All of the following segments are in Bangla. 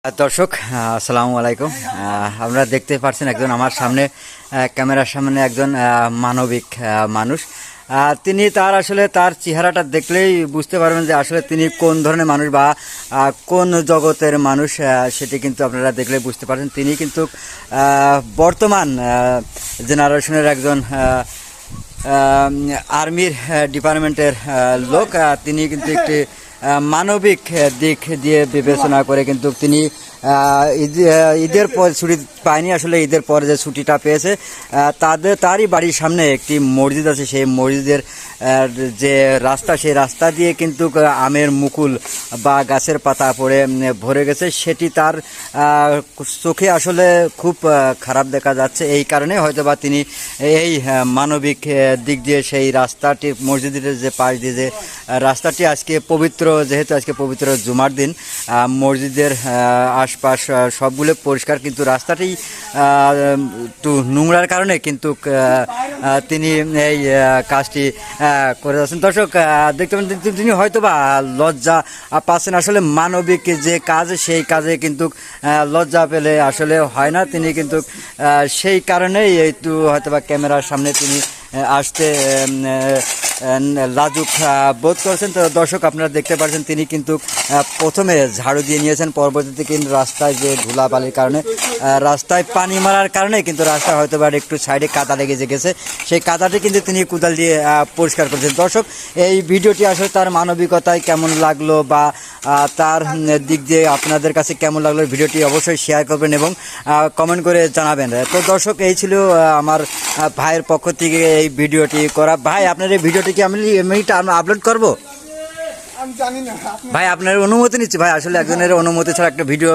দর্শক আসসালামু আলাইকুম। আপনারা দেখতে পাচ্ছেন একজন আমার সামনে ক্যামেরার সামনে একজন মানবিক মানুষ। তিনি আসলে তার চেহারাটা দেখলেই বুঝতে পারবেন যে আসলে তিনি কোন ধরনের মানুষ বা কোন জগতের মানুষ, সেটি কিন্তু আপনারা দেখলে বুঝতে পারছেন। তিনি কিন্তু বর্তমান জেনারেশনের একজন আর্মির ডিপার্টমেন্টের লোক। তিনি কিন্তু একটি মানবিক দিক দিয়ে বিবেচনা করে কিন্তু তিনি ঈদের পর ছুটি পায়নি। আসলে ঈদের পর যে ছুটিটা পেয়েছে তারই বাড়ির সামনে একটি মসজিদ আছে। সেই মসজিদের যে রাস্তা, সেই রাস্তা দিয়ে কিন্তু আমের মুকুল বা গাছের পাতা পড়ে ভরে গেছে। সেটি তার চোখে আসলে খুব খারাপ দেখা যাচ্ছে। এই কারণে হয়তোবা তিনি এই মানবিক দিক দিয়ে সেই রাস্তাটি, মসজিদের যে পাশ দিয়ে যে রাস্তাটি আজকে পবিত্র, যেহেতু আজকে পবিত্র জুমার দিন, মসজিদের আশপাশ সবগুলো পরিষ্কার, কিন্তু রাস্তাটি একটু নোংরার কারণে কিন্তু তিনি এই কাজটি করে যাচ্ছেন। দর্শক দেখতে পাচ্ছেন তিনি হয়তোবা লজ্জা পাচ্ছেন। আসলে মানবিক যে কাজ, সেই কাজে কিন্তু লজ্জা পেলে আসলে হয় না। তিনি কিন্তু সেই কারণেই একটু হয়তোবা ক্যামেরার সামনে তিনি আসতে লাজুক বোধ করছেন। তো দর্শক আপনারা দেখতে পাচ্ছেন তিনি কিন্তু প্রথমে ঝাড়ু দিয়ে নিয়েছেন, পরবর্তীতে কিন্তু রাস্তায় যে ধুলাবালির কারণে, রাস্তায় পানি মারার কারণে কিন্তু রাস্তা হয়তো বা একটু সাইডে কাদা লেগে গেছে, সেই কাদাটি কিন্তু তিনি কোদাল দিয়ে পরিষ্কার করছেন। দর্শক এই ভিডিওটি আসলে তার মানবিকতায় কেমন লাগলো বা তার দিক দিয়ে আপনাদের কাছে কেমন লাগলো, ভিডিওটি অবশ্যই শেয়ার করবেন এবং কমেন্ট করে জানাবেন। তো দর্শক এই ছিল আমার ভাইয়ের পক্ষ থেকে এই ভিডিওটি করা। ভাই আপনার এই ভিডিওটি কি আমি আপলোড করব? ভাই আপনার অনুমতি নিচ্ছি ভাই। আসলে একজনের অনুমতি ছাড়া একটা ভিডিও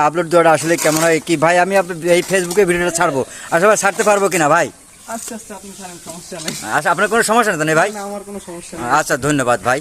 আপলোড দেওয়াটা আসলে কেমন হয় কি ভাই? আমি এই ফেসবুকে ভিডিওটা ছাড়বো, আসলে ছাড়তে পারবো কিনা ভাই? আচ্ছা, আপনি ছাড়েন, সমস্যা নেই। আচ্ছা, আপনার কোনো সমস্যা নেই তো ভাই? আমার কোনো সমস্যা নেই। আচ্ছা, ধন্যবাদ ভাই।